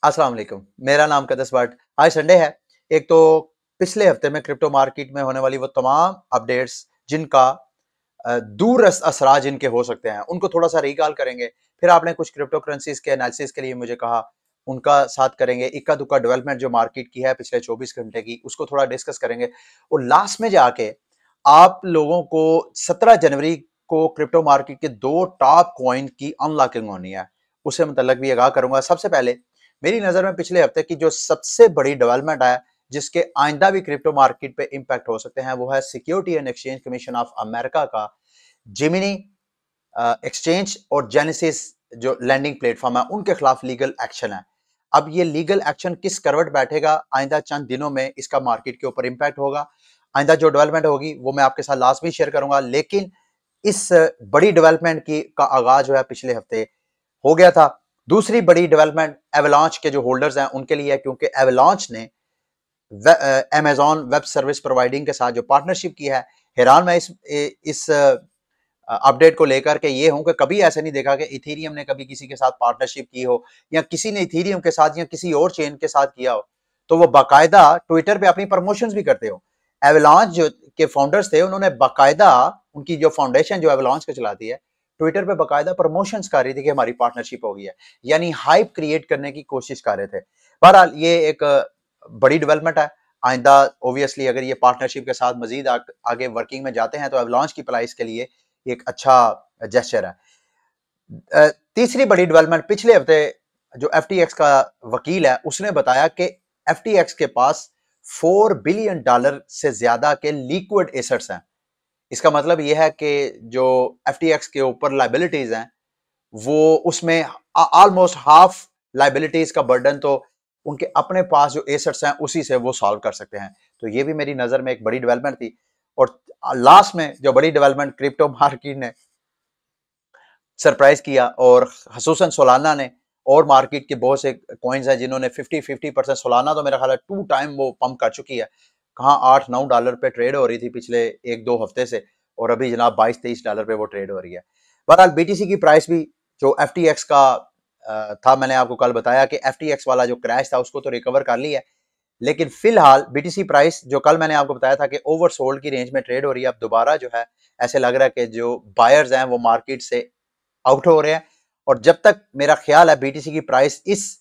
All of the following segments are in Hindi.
अस्सलाम वालेकुम। मेरा नाम कदस बट। आज संडे है। एक तो पिछले हफ्ते में क्रिप्टो मार्केट में होने वाली वो तमाम अपडेट्स जिनका दूरस्थ असरा जिनके हो सकते हैं उनको थोड़ा सा रिकॉल करेंगे। फिर आपने कुछ क्रिप्टो करेंसीज के एनालिसिस के लिए मुझे कहा, उनका साथ करेंगे। इक्का दुक्का डेवलपमेंट जो मार्केट की है पिछले 24 घंटे की उसको थोड़ा डिस्कस करेंगे। और लास्ट में जाके आप लोगों को 17 जनवरी को क्रिप्टो मार्केट के दो टॉप कॉइन की अनलॉकिंग होनी है, उससे मुतल्लक भी आगाह करूंगा। सबसे पहले मेरी नजर में पिछले हफ्ते की जो सबसे बड़ी डेवलपमेंट है जिसके आइंदा भी क्रिप्टो मार्केट पे इंपैक्ट हो सकते हैं, वो है security and exchange commission of America का जिमिनी एक्सचेंज और जेनेसिस जो लैंडिंग प्लेटफॉर्म है उनके खिलाफ लीगल एक्शन है। अब ये लीगल एक्शन किस करवट बैठेगा, आइंदा चंद दिनों में इसका मार्केट के ऊपर इंपैक्ट होगा। आइंदा जो डेवलपमेंट होगी वो मैं आपके साथ लास्ट में शेयर करूंगा, लेकिन इस बड़ी डेवलपमेंट की का आगाज जो है पिछले हफ्ते हो गया था। दूसरी बड़ी डेवलपमेंट एवलांच के जो होल्डर्स हैं उनके लिए है, क्योंकि एवलांच ने अमेजॉन वेब सर्विस प्रोवाइडिंग के साथ जो पार्टनरशिप की है। हैरान मैं इस अपडेट को लेकर के ये हूं कि कभी ऐसा नहीं देखा कि इथेरियम ने कभी किसी के साथ पार्टनरशिप की हो या किसी ने इथेरियम के साथ या किसी और चेन के साथ किया हो तो वो बाकायदा ट्विटर पे अपनी प्रमोशंस भी करते हो। एवलांच जो के फाउंडर्स थे उन्होंने बाकायदा, उनकी जो फाउंडेशन जो एवलांच को चलाती है, ट्विटर पे बाकायदा प्रमोशंस कर रही थी कि हमारी पार्टनरशिप हो गई है, यानी हाइप क्रिएट करने की कोशिश कर रहे थे। बहरहाल ये एक बड़ी डेवलपमेंट है। आइंदा ओबियसली अगर ये पार्टनरशिप के साथ मजीद आगे वर्किंग में जाते हैं तो एवलांच की प्राइस के लिए एक अच्छा जेस्चर है। तीसरी बड़ी डेवलपमेंट पिछले हफ्ते जो एफटीएक्स का वकील है उसने बताया कि एफटीएक्स के पास $4 बिलियन से ज्यादा के लिक्विड एसेट्स हैं। इसका मतलब यह है कि जो एफटीएक्स के ऊपर लाइबिलिटीज हैं वो उसमें ऑलमोस्ट हाफ लाइबिलिटीज का बर्डन तो उनके अपने पास जो एसेट्स हैं उसी से वो सॉल्व कर सकते हैं। तो ये भी मेरी नजर में एक बड़ी डेवलपमेंट थी। और लास्ट में जो बड़ी डेवलपमेंट क्रिप्टो मार्केट ने सरप्राइज किया, और खसूसन सोलाना ने और मार्केट के बहुत से कॉइन्स हैं जिन्होंने 50-50% सोलाना तो मेरा ख्याल है 2 टाइम वो पंप कर चुकी है। कहाँ $8-9 पे ट्रेड हो रही थी पिछले 1-2 हफ्ते से, और अभी जनाब $22-23 पे वो ट्रेड हो रही है। बहरहाल बीटीसी की प्राइस भी जो एफटीएक्स का था, मैंने आपको कल बताया कि एफटीएक्स वाला जो क्रैश था उसको तो रिकवर कर लिया है, लेकिन फिलहाल बीटीसी प्राइस जो कल मैंने आपको बताया था कि ओवरसोल्ड की रेंज में ट्रेड हो रही है, अब दोबारा जो है ऐसे लग रहा है कि जो बायर्स हैं वो मार्केट से आउट हो रहे हैं। और जब तक मेरा ख्याल है बीटीसी की प्राइस इस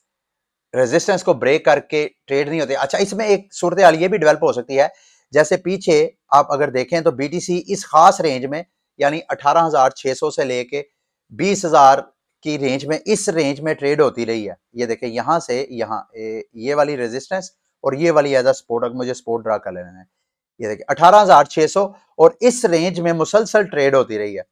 रेजिस्टेंस को ब्रेक करके ट्रेड नहीं होती। अच्छा, इसमें एक सूरत हाल ये भी डेवलप हो सकती है, जैसे पीछे आप अगर देखें तो बीटीसी इस खास रेंज में यानी 18,600 से लेके 20,000 की रेंज में, इस रेंज में ट्रेड होती रही है। ये देखें यहां से यहाँ ये वाली रेजिस्टेंस और ये वाली एज अ सपोर्ट, अगर मुझे सपोर्ट ड्रा कर लेना है, ये देखिए 18,600 और इस रेंज में मुसलसल ट्रेड होती रही है।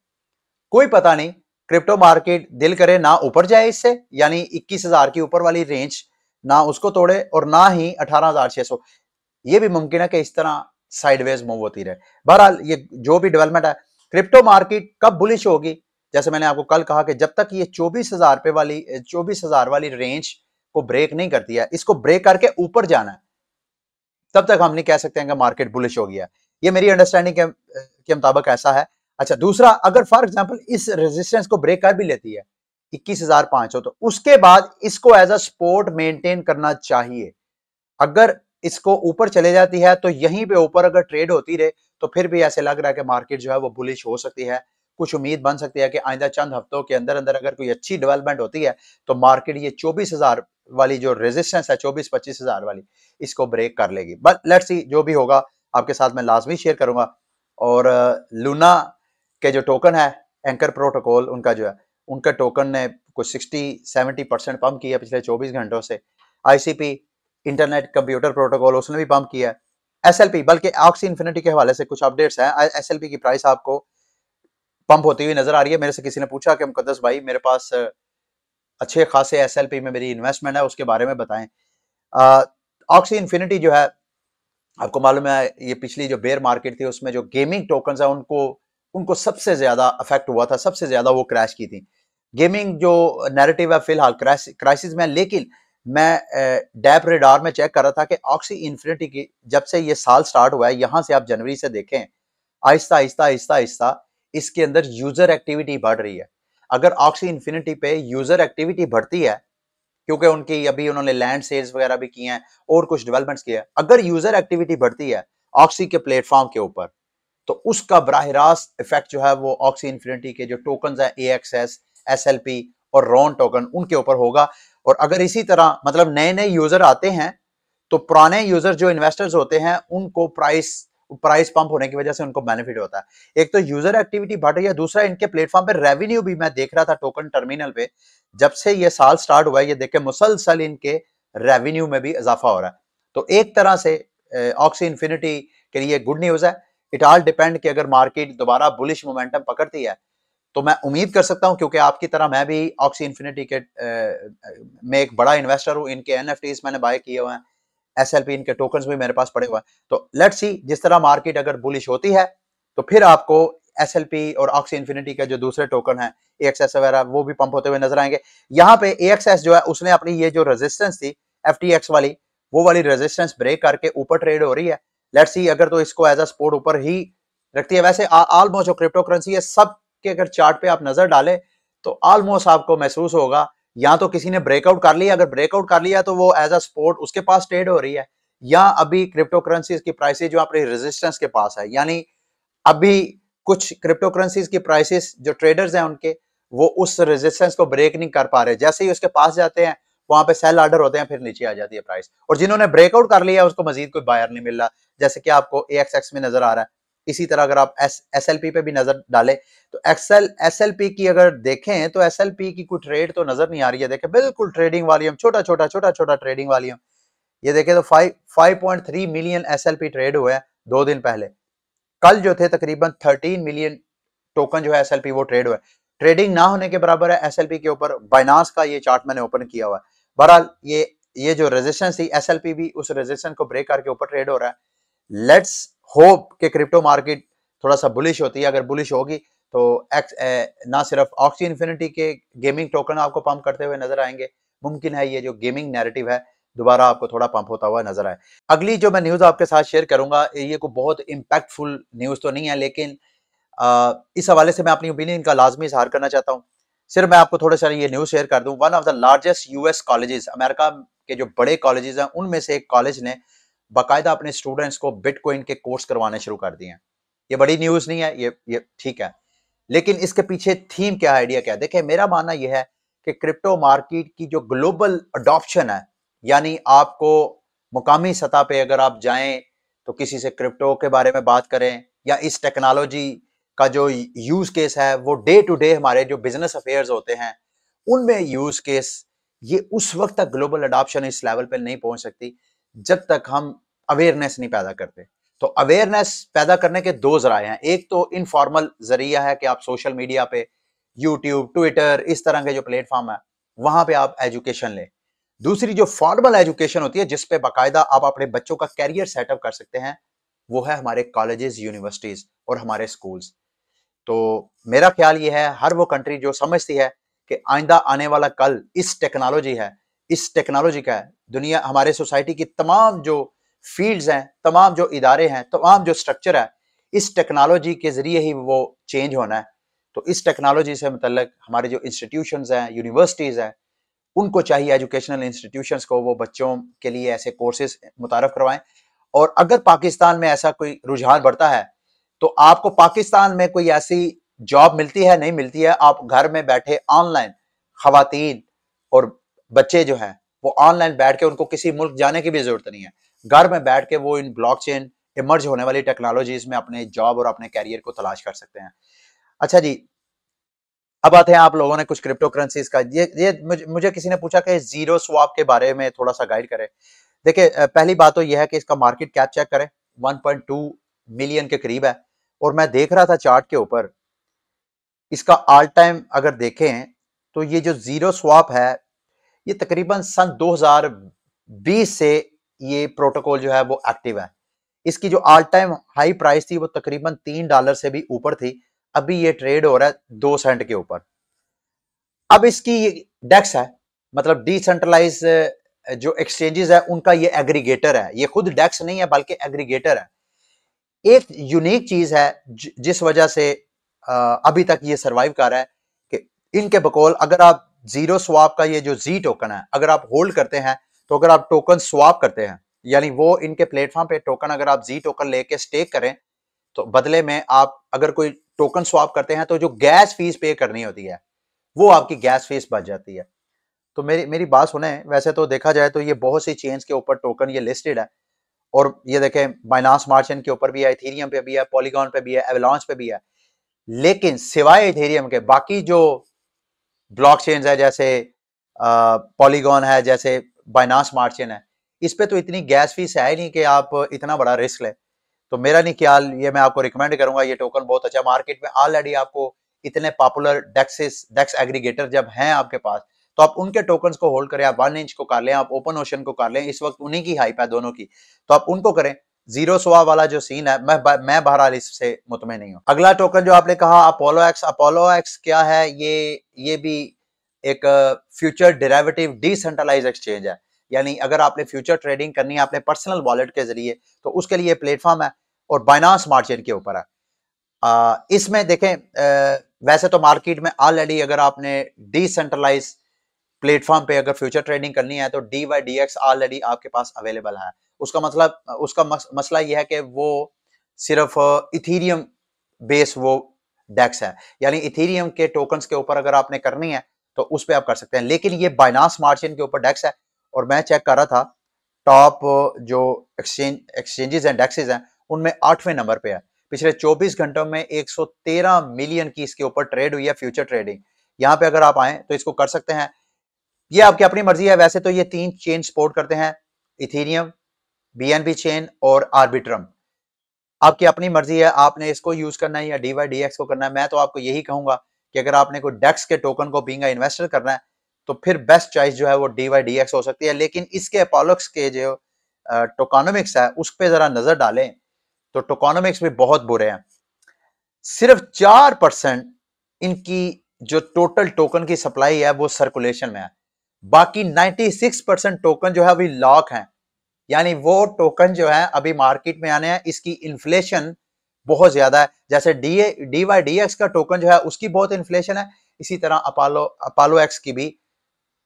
कोई पता नहीं, क्रिप्टो मार्केट दिल करे ना ऊपर जाए इससे, यानी 21,000 की ऊपर वाली रेंज ना उसको तोड़े और ना ही 18,600। ये भी मुमकिन है कि इस तरह साइडवेज मूव होती रहे। बहरहाल ये जो भी डेवलपमेंट है, क्रिप्टो मार्केट कब बुलिश होगी, जैसे मैंने आपको कल कहा कि जब तक ये 24,000 वाली रेंज को ब्रेक नहीं करती है, इसको ब्रेक करके ऊपर जाना है, तब तक हम नहीं कह सकते हैं कि मार्केट बुलिश हो गया। ये मेरी अंडरस्टैंडिंग के मुताबिक ऐसा है। अच्छा, दूसरा, अगर फॉर एग्जांपल इस रेजिस्टेंस को ब्रेक कर भी लेती है 21,500, तो उसके बाद इसको एज अ सपोर्ट मेंटेन करना चाहिए। अगर इसको ऊपर चले जाती है तो यहीं पे ऊपर अगर ट्रेड होती रहे तो फिर भी ऐसे लग रहा है कि मार्केट जो है वो बुलिश हो सकती है। कुछ उम्मीद बन सकती है कि आइंदा चंद हफ्तों के अंदर अंदर अगर कोई अच्छी डेवलपमेंट होती है तो मार्केट ये 24,000 वाली जो रेजिस्टेंस है, 24-25,000 वाली, इसको ब्रेक कर लेगी। बट लेट्स सी, जो भी होगा आपके साथ मैं लाजमी शेयर करूंगा। और लूना के जो टोकन है, एंकर प्रोटोकॉल उनका जो है, उनका टोकन ने कुछ 60-70% पंप किया पिछले 24 घंटों से। आईसीपी इंटरनेट कंप्यूटर प्रोटोकॉल उसने भी पंप किया है। एसएलपी, बल्कि ऑक्सी इन्फिनिटी के हवाले से कुछ अपडेट्स हैं। एसएलपी की प्राइस आपको पंप होती हुई नजर आ रही है। मेरे से किसी ने पूछा कि मुकद्दस भाई, मेरे पास अच्छे खासे एसएलपी में मेरी इन्वेस्टमेंट है, उसके बारे में बताएं। ऑक्सी इन्फिनिटी जो है, आपको मालूम है ये पिछली जो बेयर मार्केट थी उसमें जो गेमिंग टोकन्स है उनको उनको सबसे ज्यादा अफेक्ट हुआ था, सबसे ज्यादा वो क्रैश की थी। गेमिंग जो नैरेटिव है फिलहाल क्राइसिस में, लेकिन मैं डैप रेडार में चेक कर रहा था कि ऑक्सी इन्फिनिटी की जब से ये साल स्टार्ट हुआ है, यहां से आप जनवरी से देखें, आहिस्ता आहिस्ता आहिस्ता आहिस्ता इसके अंदर यूजर एक्टिविटी बढ़ रही है। अगर ऑक्सी इन्फिनिटी पे यूजर एक्टिविटी बढ़ती है क्योंकि उनकी अभी उन्होंने लैंड सेल्स वगैरह भी किए हैं और कुछ डेवलपमेंट्स किए हैं। अगर यूजर एक्टिविटी बढ़ती है ऑक्सी के प्लेटफॉर्म के ऊपर, तो उसका बराह रास्त इफेक्ट जो है वो ऑक्सी इन्फिनिटी के जो टोकन है AXS, SLP और रॉन टोकन उनके ऊपर होगा। और अगर इसी तरह मतलब नए नए यूजर आते हैं तो पुराने यूजर जो इन्वेस्टर्स होते हैं उनको प्राइस प्राइस पंप होने की वजह से उनको बेनिफिट होता है। एक तो यूजर एक्टिविटी बढ़ रही है, दूसरा इनके प्लेटफॉर्म पे रेवेन्यू भी मैं देख रहा था टोकन टर्मिनल पे, जब से ये साल स्टार्ट हुआ है ये देखे मुसलसल इनके रेवेन्यू में भी इजाफा हो रहा है। तो एक तरह से ऑक्सी इन्फिनिटी के लिए गुड न्यूज है। इट ऑल डिपेंड कि अगर मार्केट दोबारा बुलिश मोमेंटम पकड़ती है तो मैं उम्मीद कर सकता हूं, क्योंकि आपकी तरह मैं भी ऑक्सी इन्फिनिटी के में एक बड़ा इन्वेस्टर हूं, इनके एनएफटीज मैंने बाय किए हुए हैं, एसएलपी इनके टोकन्स भी मेरे पास पड़े हुए हैं। तो लेट्स सी जिस तरह मार्केट अगर बुलिश होती है तो फिर आपको एसएलपी और ऑक्सी इन्फिनिटी के जो दूसरे टोकन है एएक्सएस वगैरह वो भी पंप होते हुए नजर आएंगे। यहाँ पे एएक्सएस जो है उसने अपनी ये जो रेजिस्टेंस थी एफटीएक्स वाली, वो वाली रेजिस्टेंस ब्रेक करके ऊपर ट्रेड हो रही है। लेट्स सी अगर तो इसको एज अ सपोर्ट ऊपर ही रखती है। वैसे ऑलमोस्ट जो क्रिप्टो करेंसी है सब के अगर चार्ट पे आप नजर डालें तो ऑलमोस्ट आपको महसूस होगा या तो किसी ने ब्रेकआउट कर लिया, अगर ब्रेकआउट कर लिया तो वो एज अ सपोर्ट उसके पास ट्रेड हो रही है, या अभी क्रिप्टो करेंसीज की प्राइसेस जो अपने रेजिस्टेंस के पास है, यानी अभी कुछ क्रिप्टो करेंसीज की प्राइसेस जो ट्रेडर्स हैं उनके वो उस रेजिस्टेंस को ब्रेक नहीं कर पा रहे, जैसे ही उसके पास जाते हैं वहां पे सेल ऑर्डर होते हैं, फिर नीचे आ जाती है प्राइस। और जिन्होंने ब्रेकआउट कर लिया उसको मजीद कोई बायर नहीं मिल रहा, जैसे कि आपको AXX में नजर आ रहा है। इसी तरह अगर आप SLP पे भी नजर डालें तो SLP की अगर देखें तो SLP की कोई ट्रेड तो नजर नहीं आ रही है। देखें बिल्कुल ट्रेडिंग वॉल्यूम छोटा छोटा ट्रेडिंग वॉल्यूम, ये देखें तो 5.3 मिलियन SLP ट्रेड हुए हैं 2 दिन पहले। कल जो थे तकरीबन 13 मिलियन टोकन जो है SLP वो ट्रेड हुए। ट्रेडिंग ना होने के बराबर है SLP के ऊपर। बाइनांस का ये चार्ट मैंने ओपन किया हुआ है। बहरहाल ये जो रेजिस्टेंस थी SLP भी उस रेजिस्टेंस को ब्रेक करके ऊपर ट्रेड हो रहा है। लेट्स होप कि क्रिप्टो मार्केट थोड़ा सा बुलिश होती है। अगर बुलिश होगी तो ना सिर्फ ऑक्सी इन्फिनिटी के गेमिंग टोकन आपको पंप करते हुए नजर आएंगे, मुमकिन है ये जो गेमिंग नैरेटिव है दोबारा आपको थोड़ा पंप होता हुआ नजर आए। अगली जो मैं न्यूज आपके साथ शेयर करूंगा ये को बहुत इंपैक्टफुल न्यूज तो नहीं है, लेकिन इस हवाले से मैं अपनी ओपिनियन का लाजमी इजहार करना चाहता हूँ। सिर्फ मैं आपको थोड़ा सा ये न्यूज शेयर कर दूं। One of the largest US colleges, America के जो बड़े कॉलेजेस हैं उनमें से एक कॉलेज ने बाकायदा अपने स्टूडेंट्स को बिटकॉइन के कोर्स करवाने शुरू कर दिए हैं। ये बड़ी न्यूज नहीं है, ये ठीक है, लेकिन इसके पीछे थीम क्या है, आइडिया क्या है? देखिए मेरा मानना यह है कि क्रिप्टो मार्केट की जो ग्लोबल अडॉप्शन है, यानी आपको मुकामी सतह पे अगर आप जाएं तो किसी से क्रिप्टो के बारे में बात करें या इस टेक्नोलॉजी का जो यूज केस है वो डे टू डे हमारे जो बिजनेस अफेयर्स होते हैं उनमें यूज केस, ये उस वक्त तक ग्लोबल अडॉप्शन इस लेवल पे नहीं पहुंच सकती जब तक हम अवेयरनेस नहीं पैदा करते। तो अवेयरनेस पैदा करने के दो जराए हैं। एक तो इनफॉर्मल जरिया है कि आप सोशल मीडिया पे यूट्यूब, ट्विटर, इस तरह के जो प्लेटफॉर्म है वहां पे आप एजुकेशन लें। दूसरी जो फॉर्मल एजुकेशन होती है जिसपे बाकायदा आप अपने बच्चों का कैरियर सेटअप कर सकते हैं, वो है हमारे कॉलेजेस, यूनिवर्सिटीज और हमारे स्कूल्स। तो मेरा ख्याल ये है हर वो कंट्री जो समझती है कि आइंदा आने वाला कल इस टेक्नोलॉजी है, इस टेक्नोलॉजी का है, दुनिया हमारे सोसाइटी की तमाम जो फील्ड्स हैं, तमाम जो इदारे हैं, तमाम जो स्ट्रक्चर है, इस टेक्नोलॉजी के जरिए ही वो चेंज होना है। तो इस टेक्नोलॉजी से मतलब हमारे जो इंस्टीट्यूशंस हैं, यूनिवर्सिटीज हैं, उनको चाहिए एजुकेशनल इंस्टीट्यूशंस को वो बच्चों के लिए ऐसे कोर्सेज मुतारफ करवाएं। और अगर पाकिस्तान में ऐसा कोई रुझान बढ़ता है तो आपको पाकिस्तान में कोई ऐसी जॉब मिलती है, नहीं मिलती है, आप घर में बैठे ऑनलाइन खवातीन और बच्चे जो हैं वो ऑनलाइन बैठ के, उनको किसी मुल्क जाने की भी जरूरत नहीं है, घर में बैठ के वो इन ब्लॉकचेन इमर्ज होने वाली टेक्नोलॉजीज में अपने जॉब और अपने कैरियर को तलाश कर सकते हैं। अच्छा जी, अब आते हैं आप लोगों ने कुछ क्रिप्टो करेंसीज का, ये मुझे किसी ने पूछा कि जीरो स्वैप के बारे में थोड़ा सा गाइड करें। देखिए पहली बात तो यह है कि इसका मार्केट कैप चेक करें, 1.2 मिलियन के करीब है। और मैं देख रहा था चार्ट के ऊपर इसका ऑल टाइम अगर देखें तो ये जो जीरो स्वैप है ये तकरीबन सन 2020 से ये प्रोटोकॉल जो है वो एक्टिव है। इसकी जो ऑल टाइम हाई प्राइस थी वो तकरीबन $3 से भी ऊपर थी। अभी ये ट्रेड हो रहा है 2 सेंट के ऊपर। अब इसकी डेक्स है, मतलब डिसेंट्रलाइज जो एक्सचेंजेस है उनका ये एग्रीगेटर है, ये खुद डेक्स नहीं है बल्कि एग्रीगेटर है। एक यूनिक चीज है जिस वजह से अभी तक ये सरवाइव कर रहा है कि इनके बकौल अगर आप जीरो स्वाप का ये जो जी टोकन है, अगर आप होल्ड करते हैं तो अगर आप टोकन स्वाप करते हैं, यानी वो इनके प्लेटफॉर्म पे टोकन अगर आप जी टोकन लेके स्टेक करें, तो बदले में आप अगर कोई टोकन स्वाप करते हैं तो जो गैस फीस पे करनी होती है वो आपकी गैस फीस बच जाती है। तो मेरी मेरी बात सुने, वैसे तो देखा जाए तो ये बहुत सी चेन्स के ऊपर टोकन ये लिस्टेड है, और ये देखें बाइनांस स्मार्ट चेन के ऊपर भी है, इथेरियम पे भी है, पॉलीगॉन पे भी है, एवलांच पे भी है। लेकिन सिवाय इथेरियम के बाकी जो ब्लॉकचेन्स है, जैसे पॉलीगॉन है, जैसे बाइनांस स्मार्ट चेन है, इस पे तो इतनी गैस फीस है ही नहीं कि आप इतना बड़ा रिस्क लें। तो मेरा नहीं ख्याल, ये मैं आपको रिकमेंड करूंगा, ये टोकन बहुत अच्छा मार्केट में ऑलरेडी आपको इतने पॉपुलर डेक्स एग्रीगेटर जब हैं आपके पास, तो आप उनके टोकन्स को होल्ड करें। आप 1 इंच को कर लें, आप ओपन ओशन को कर लें, इस वक्त उन्हीं की हाइप है दोनों की, तो आप उनको करें। जीरो स्वा वाला जो सीन है, मैं बहरहाल इससे मुतमिन नहीं हूं। अगला टोकन जो आपने कहा अपोलो एक्स क्या है, ये भी एक फ्यूचर डेरिवेटिव डिसेंट्रलाइज एक्सचेंज है। यानी अगर आपने फ्यूचर ट्रेडिंग करनी है अपने पर्सनल वॉलेट के जरिए, तो उसके लिए प्लेटफॉर्म है, और बाइनांस स्मार्ट चेन के ऊपर है। इसमें देखें, वैसे तो मार्केट में ऑलरेडी अगर आपने डिसेंट्रलाइज प्लेटफॉर्म पे अगर फ्यूचर ट्रेडिंग करनी है तो DYDX ऑलरेडी आपके पास अवेलेबल है। उसका मतलब, उसका मसला यह है कि वो सिर्फ इथेरियम बेस वो डेक्स है, यानी इथेरियम के टोकन्स के ऊपर अगर आपने करनी है तो उस पर आप कर सकते हैं। लेकिन ये बाइनांस स्मार्ट चेन के ऊपर डेक्स है, और मैं चेक कर रहा था टॉप जो एक्सचेंजेस एंड डेक्सेस हैं उनमें 8वें नंबर पे है। पिछले 24 घंटों में 113 मिलियन की इसके ऊपर ट्रेड हुई है फ्यूचर ट्रेडिंग। यहाँ पे अगर आप आए तो इसको कर सकते हैं, ये आपकी अपनी मर्जी है। वैसे तो ये 3 चेन सपोर्ट करते हैं, इथेरियम, BNB चेन और आर्बिट्रम। आपकी अपनी मर्जी है, आपने इसको यूज करना है या DYDX को करना है। मैं तो आपको यही कहूंगा कि अगर आपने कोई डेक्स के टोकन को बीइंग इन्वेस्टर करना है तो फिर बेस्ट चॉइस जो है वो DYDX हो सकती है। लेकिन इसके अपोलोक्स के जो टोकनोमिक्स है उस पर जरा नजर डालें तो टोकनोमिक्स भी बहुत बुरे हैं। सिर्फ 4% इनकी जो टोटल टोकन की सप्लाई है वो सर्कुलेशन में है, बाकी 96% टोकन जो है अभी लॉक है। यानी वो टोकन जो है अभी मार्केट में आने हैं, इसकी इन्फ्लेशन बहुत ज्यादा है। जैसे DYDX का टोकन जो है उसकी बहुत इन्फ्लेशन है, इसी तरह अपोलो एक्स की भी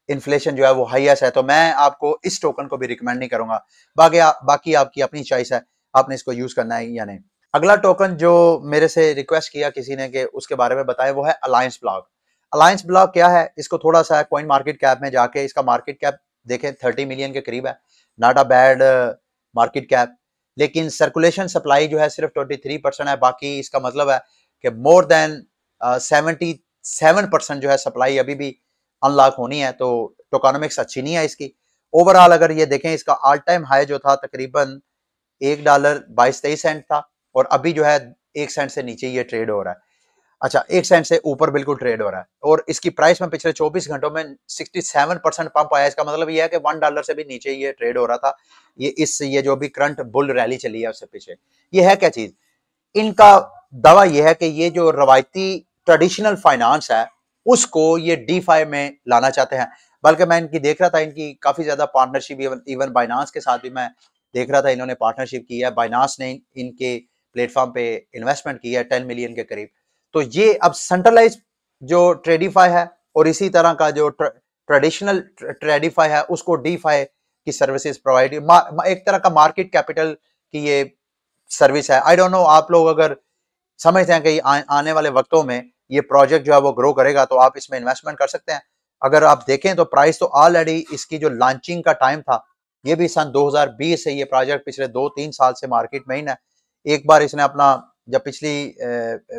इन्फ्लेशन जो है वो हाईएस्ट है। तो मैं आपको इस टोकन को भी रिकमेंड नहीं करूंगा। बाकी आपकी अपनी चॉइस है, आपने इसको यूज करना है या नहीं। अगला टोकन जो मेरे से रिक्वेस्ट किया किसी ने कि उसके बारे में बताएं, वो है अलायंस ब्लॉक। अलायंस ब्लॉक क्या है, इसको थोड़ा सा कॉइन मार्केट कैप में जाके इसका मार्केट कैप देखें, 30 मिलियन के करीब है। Not a bad market cap, लेकिन सर्कुलेशन सप्लाई जो है सिर्फ 23% है। बाकी इसका मतलब है कि मोर देन 77% जो है सप्लाई अभी भी अनलॉक होनी है। तो टोकनोमिक्स अच्छी नहीं है इसकी। ओवरऑल अगर ये देखें, इसका ऑल टाइम हाई जो था तकरीबन $1.22 था, और अभी जो है 1 सेंट से नीचे ये ट्रेड हो रहा है। अच्छा, 1 सेंट से ऊपर बिल्कुल ट्रेड हो रहा है, और इसकी प्राइस में पिछले 24 घंटों में 67% पंप आया। इसका मतलब ये है कि $1 से भी नीचे ये ट्रेड हो रहा था। ये जो भी करंट बुल रैली चली है उससे पीछे ये है क्या चीज, इनका दावा यह है कि ये जो रवायती ट्रेडिशनल फाइनेंस है उसको ये डीफाई में लाना चाहते हैं। बल्कि मैं इनकी देख रहा था, इनकी काफी ज्यादा पार्टनरशिप इवन बाइनांस के साथ भी मैं देख रहा था, इन्होंने पार्टनरशिप की है। बाइनांस ने इनके प्लेटफॉर्म पे इन्वेस्टमेंट की है 10 मिलियन के करीब। तो ये अब सेंट्रलाइज जो ट्रेडिफाई है, और इसी तरह का जो ट्रेडिशनल ट्रेडिफाई है उसको डीफाई की सर्विसेज प्रोवाइड, एक तरह का मार्केट कैपिटल की ये सर्विस है। आई डोंट नो, आप लोग अगर समझते हैं कि आने वाले वक्तों में ये प्रोजेक्ट जो है वो ग्रो करेगा तो आप इसमें इन्वेस्टमेंट कर सकते हैं। अगर आप देखें तो प्राइस तो ऑलरेडी इसकी जो लॉन्चिंग का टाइम था ये भी सन 2020 से, ये प्रोजेक्ट पिछले 2-3 साल से मार्केट में ही ना। एक बार इसने अपना, जब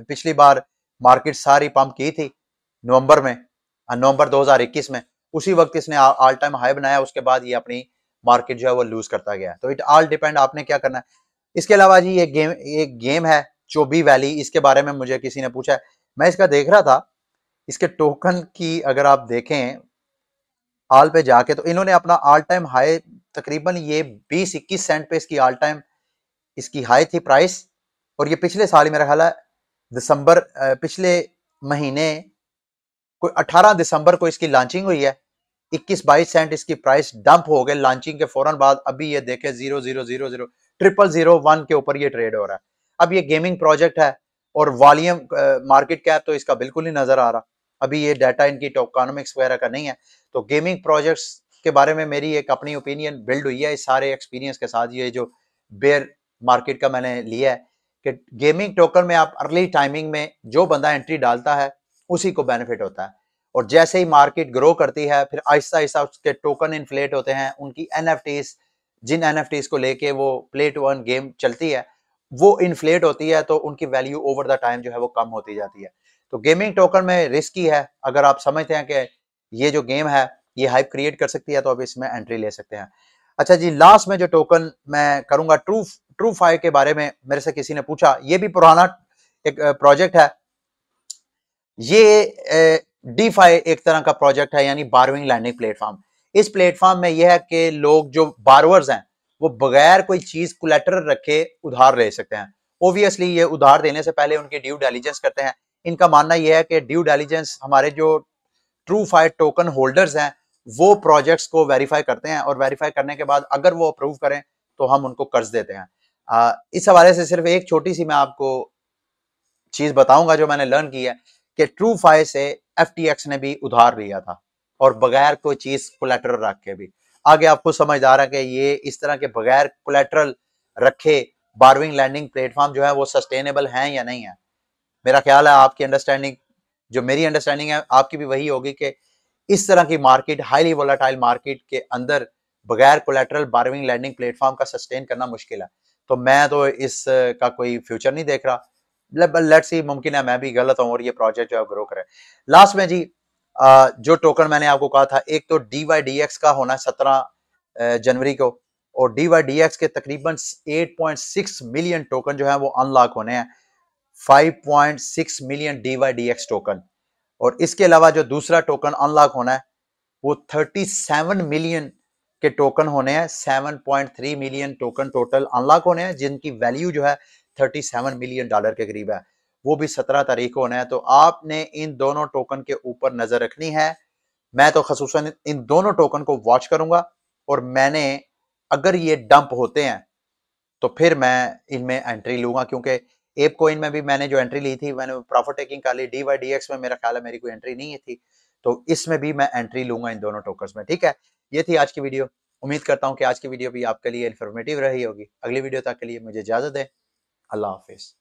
पिछली बार मार्केट सारी पंप की थी नवंबर में, नवंबर 2021 में, उसी वक्त इसने ऑल टाइम हाई बनाया। उसके बाद ये अपनी मार्केट जो है वो लूज करता गया। तो इट ऑल डिपेंड आपने क्या करना है। इसके अलावा जी एक गेम है चोबी वैली, इसके बारे में मुझे किसी ने पूछा है, मैं इसका देख रहा था। इसके टोकन की अगर आप देखें ऑल पे जाके, तो इन्होंने अपना ऑल टाइम हाई तकरीबन ये 20-21 सेंट पे इसकी ऑल टाइम इसकी हाई थी प्राइस। और ये पिछले साल ही मेरा ख्याल है दिसंबर, पिछले महीने कोई 18 दिसंबर को इसकी लॉन्चिंग हुई है। 21-22 सेंट इसकी प्राइस डंप हो गए लॉन्चिंग के फौरन बाद। अभी ये देखे 0.0000001 के ऊपर ये ट्रेड हो रहा है। अब ये गेमिंग प्रोजेक्ट है, और वॉल्यूम मार्केट कैप तो इसका बिल्कुल ही नजर आ रहा। अभी ये डाटा इनकी टोकनॉमिक्स वगैरह का नहीं है। तो गेमिंग प्रोजेक्ट्स के बारे में मेरी एक अपनी ओपिनियन बिल्ड हुई है इस सारे एक्सपीरियंस के साथ। ये जो बेयर मार्केट का मैंने लिया है कि गेमिंग टोकन में आप अर्ली टाइमिंग में जो बंदा एंट्री डालता है उसी को बेनिफिट होता है, और जैसे ही मार्केट ग्रो करती है फिर आहिस्ता आहिस्ता उसके टोकन इन्फ्लेट होते हैं, उनकी एनएफटीज, जिन एनएफटीज को लेके वो प्ले टू अर्न गेम चलती है वो इन्फ्लेट होती है, तो उनकी वैल्यू ओवर द टाइम जो है वो कम होती जाती है। तो गेमिंग टोकन में रिस्की है, अगर आप समझते हैं कि ये जो गेम है ये हाइप क्रिएट कर सकती है तो आप इसमें एंट्री ले सकते हैं। अच्छा जी, लास्ट में जो टोकन मैं करूंगा ट्रू फाई के बारे में मेरे से किसी ने पूछा, ये भी पुराना एक प्रोजेक्ट है। ये डीफाई एक तरह का प्रोजेक्ट है, यानी बारविंग लैंडिंग प्लेटफॉर्म। इस प्लेटफॉर्म में यह है कि लोग जो बारवर्स हैं वो बगैर कोई चीज कोलेटरल रखे उधार ले सकते हैं। ऑब्वियसली ये उधार देने से पहले उनकी ड्यू डिलिजेंस करते हैं। इनका मानना यह है कि ड्यू डिलिजेंस हमारे जो ट्रू फाइव टोकन होल्डर्स हैं वो प्रोजेक्ट्स को वेरीफाई करते हैं, और वेरीफाई करने के बाद अगर वो अप्रूव करें तो हम उनको कर्ज देते हैं। इस हवाले से सिर्फ एक छोटी सी मैं आपको चीज बताऊंगा जो मैंने लर्न की है कि ट्रू फाइव से एफटीएक्स ने भी उधार लिया था, और बगैर कोई चीज कोलेटरल रख के भी। आगे आपको समझ आ रहा है कि ये इस तरह के बगैर कोलेटरल रखे बारविंग लैंडिंग प्लेटफॉर्म जो है वो सस्टेनेबल हैं या नहीं है। मेरा ख्याल है आपकी अंडरस्टैंडिंग, जो मेरी अंडरस्टैंडिंग है आपकी भी वही होगी कि इस तरह की मार्केट, हाईली वोलेटाइल मार्केट के अंदर बगैर कोलेटरल बारविंग लैंडिंग प्लेटफॉर्म का सस्टेन करना मुश्किल है। तो मैं तो इस का कोई फ्यूचर नहीं देख रहा। लेट्स सी, मुमकिन है मैं भी गलत हूं और ये प्रोजेक्ट जो है ग्रो करे। लास्ट में जी, जो टोकन मैंने आपको कहा था, एक तो DYDX का होना 17 जनवरी को, और DYDX के तकरीबन 8.6 मिलियन टोकन जो है वो अनलॉक होने हैं, 5.6 मिलियन DYDX टोकन। और इसके अलावा जो दूसरा टोकन अनलॉक होना है वो 37 मिलियन के टोकन होने हैं। 7.3 मिलियन टोकन टोटल अनलॉक होने हैं, जिनकी वैल्यू जो है 37 मिलियन डॉलर के करीब है। वो भी 17 तारीख को होना है। तो आपने इन दोनों टोकन के ऊपर नजर रखनी है। मैं तो खसूसन इन दोनों टोकन को वॉच करूंगा, और मैंने अगर ये डंप होते हैं तो फिर मैं इनमें एंट्री लूंगा, क्योंकि एप कोइन में भी मैंने जो एंट्री ली थी मैंने प्रॉफिट टेकिंग कर ली। DYDX में मेरा ख्याल है मेरी कोई एंट्री नहीं थी, तो इसमें भी मैं एंट्री लूंगा इन दोनों टोकन्स में। ठीक है, ये थी आज की वीडियो। उम्मीद करता हूं कि आज की वीडियो भी आपके लिए इंफॉर्मेटिव रही होगी। अगली वीडियो तक के लिए मुझे इजाजत दें। अल्लाह हाफिज।